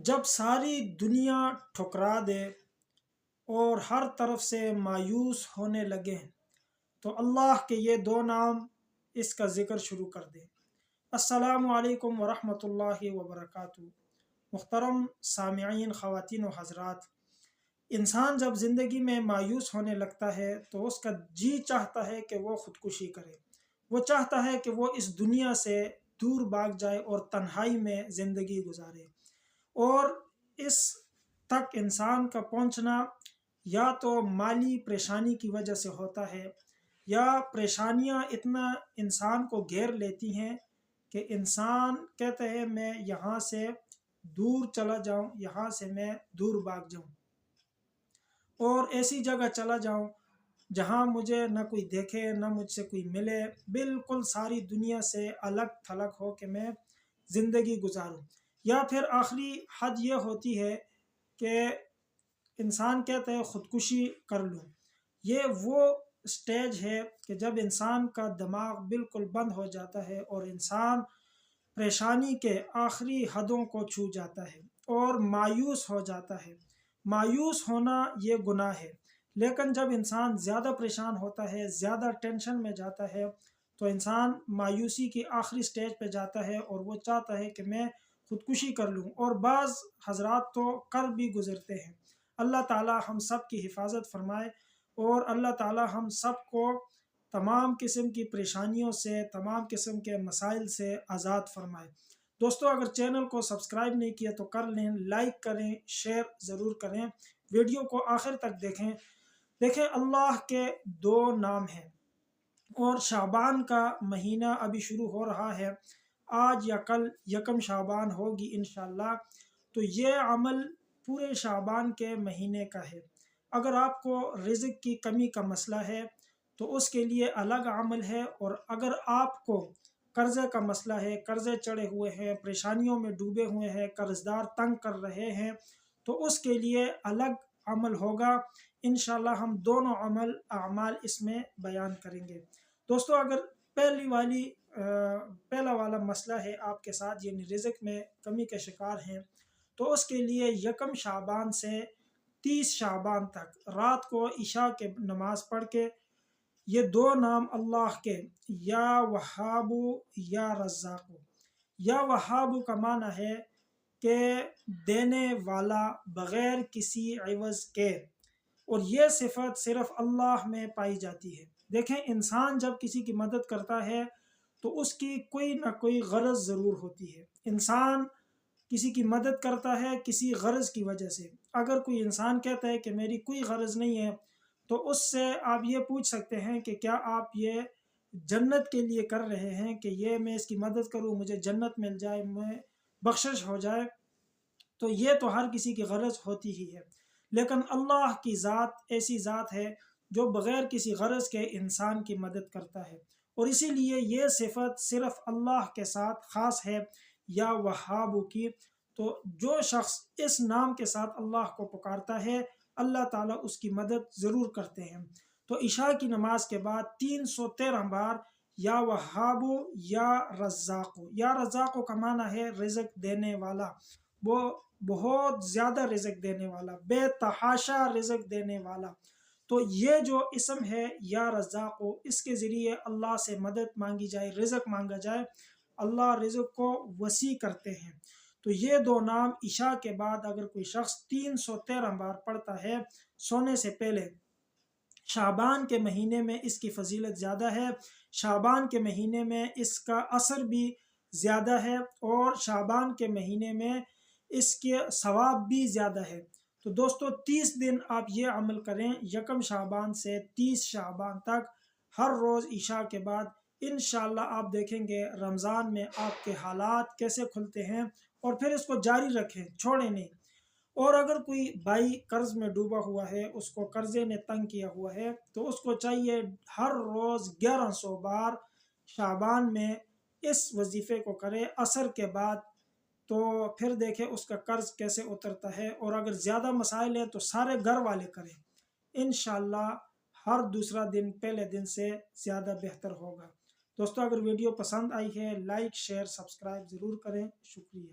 جب ساری دنیا ٹھکرا دے اور ہر طرف سے مایوس ہونے لگے تو اللہ کے یہ دو نام اس کا ذکر شروع کر دیں۔ السلام علیکم ورحمۃ اللہ وبرکاتہ۔ محترم سامعین، خواتین و حضرات، انسان جب زندگی میں مایوس ہونے لگتا ہے تو اس کا جی چاہتا ہے کہ وہ خودکشی کرے۔ وہ چاہتا ہے کہ وہ اس دنیا سے دور بھاگ جائے اور تنہائی میں زندگی گزارے۔ اور اس تک انسان کا پہنچنا یا تو مالی پریشانی کی وجہ سے ہوتا ہے، یا پریشانیاں اتنا انسان کو گھیر لیتی ہیں کہ انسان کہتا ہے میں یہاں سے دور چلا جاؤں، یہاں سے میں دور بھاگ جاؤں اور ایسی جگہ چلا جاؤں جہاں مجھے نہ کوئی دیکھے نہ مجھ سے کوئی ملے، بالکل ساری دنیا سے الگ تھلگ ہو کہ میں زندگی گزاروں۔ یا پھر آخری حد یہ ہوتی ہے کہ انسان کہتا ہے خودکشی کر لوں۔ یہ وہ سٹیج ہے کہ جب انسان کا دماغ بالکل بند ہو جاتا ہے اور انسان پریشانی کے آخری حدوں کو چھو جاتا ہے اور مایوس ہو جاتا ہے۔ مایوس ہونا یہ گناہ ہے، لیکن جب انسان زیادہ پریشان ہوتا ہے، زیادہ ٹینشن میں جاتا ہے، تو انسان مایوسی کی آخری سٹیج پہ جاتا ہے اور وہ چاہتا ہے کہ میں خودکشی کر لوں، اور بعض حضرات تو کر بھی گزرتے ہیں۔ اللہ تعالی ہم سب کی حفاظت فرمائے اور اللہ تعالی ہم سب کو تمام قسم کی پریشانیوں سے، تمام قسم کے مسائل سے آزاد فرمائے۔ دوستو، اگر چینل کو سبسکرائب نہیں کیا تو کر لیں، لائک کریں، شیئر ضرور کریں، ویڈیو کو آخر تک دیکھیں۔ دیکھیں، اللہ کے دو نام ہیں اور شعبان کا مہینہ ابھی شروع ہو رہا ہے۔ آج یا کل یکم شعبان ہوگی انشاءاللہ، تو یہ عمل پورے شعبان کے مہینے کا ہے۔ اگر آپ کو رزق کی کمی کا مسئلہ ہے تو اس کے لیے الگ عمل ہے، اور اگر آپ کو قرضے کا مسئلہ ہے، قرضے چڑھے ہوئے ہیں، پریشانیوں میں ڈوبے ہوئے ہیں، قرض دار تنگ کر رہے ہیں، تو اس کے لیے الگ عمل ہوگا۔ انشاءاللہ ہم دونوں اعمال اس میں بیان کریں گے۔ دوستو، اگر پہلا والا مسئلہ ہے آپ کے ساتھ، یعنی رزق میں کمی کے شکار ہیں، تو اس کے لیے یکم شعبان سے 30 شعبان تک رات کو عشاء کے نماز پڑھ کے یہ دو نام اللہ کے، یا وہاب یا رزاق۔ یا وہاب کا معنی ہے کہ دینے والا بغیر کسی عوض کے، اور یہ صفت صرف اللہ میں پائی جاتی ہے۔ دیکھیں، انسان جب کسی کی مدد کرتا ہے تو اس کی کوئی نہ کوئی غرض ضرور ہوتی ہے۔ انسان کسی کی مدد کرتا ہے کسی غرض کی وجہ سے۔ اگر کوئی انسان کہتا ہے کہ میری کوئی غرض نہیں ہے، تو اس سے آپ یہ پوچھ سکتے ہیں کہ کیا آپ یہ جنت کے لیے کر رہے ہیں کہ یہ میں اس کی مدد کروں، مجھے جنت مل جائے، میں بخشش ہو جائے؟ تو یہ تو ہر کسی کی غرض ہوتی ہی ہے، لیکن اللہ کی ذات ایسی ذات ہے جو بغیر کسی غرض کے انسان کی مدد کرتا ہے، اور اسی لیے یہ صفت صرف اللہ کے ساتھ خاص ہے، یا وہاب کی۔ تو جو شخص اس نام کے ساتھ اللہ کو پکارتا ہے، اللہ تعالیٰ اس کی مدد ضرور کرتے ہیں۔ تو عشاء کی نماز کے بعد 313 بار یا وہاب یا رزاق۔ یا رزاق کا معنی ہے رزق دینے والا، وہ بہت زیادہ رزق دینے والا، بے تحاشا رزق دینے والا۔ تو یہ جو اسم ہے یا رزاق، اس کے ذریعے اللہ سے مدد مانگی جائے، رزق مانگا جائے، اللہ رزق کو وسیع کرتے ہیں۔ تو یہ دو نام عشاء کے بعد اگر کوئی شخص 313 بار پڑھتا ہے سونے سے پہلے، شعبان کے مہینے میں اس کی فضیلت زیادہ ہے، شعبان کے مہینے میں اس کا اثر بھی زیادہ ہے، اور شعبان کے مہینے میں اس کے ثواب بھی زیادہ ہے۔ تو دوستو، 30 دن آپ یہ عمل کریں، یکم شعبان سے 30 شعبان تک، ہر روز عشاء کے بعد۔ انشاءاللہ آپ دیکھیں گے رمضان میں آپ کے حالات کیسے کھلتے ہیں، اور پھر اس کو جاری رکھیں، چھوڑیں نہیں۔ اور اگر کوئی بھائی قرض میں ڈوبا ہوا ہے، اس کو قرضے نے تنگ کیا ہوا ہے، تو اس کو چاہیے ہر روز 1100 بار شعبان میں اس وظیفے کو کرے عصر کے بعد، تو پھر دیکھیں اس کا قرض کیسے اترتا ہے۔ اور اگر زیادہ مسائل ہیں تو سارے گھر والے کریں، انشاءاللہ ہر دوسرا دن پہلے دن سے زیادہ بہتر ہوگا۔ دوستو، اگر ویڈیو پسند آئی ہے، لائک، شیئر، سبسکرائب ضرور کریں۔ شکریہ۔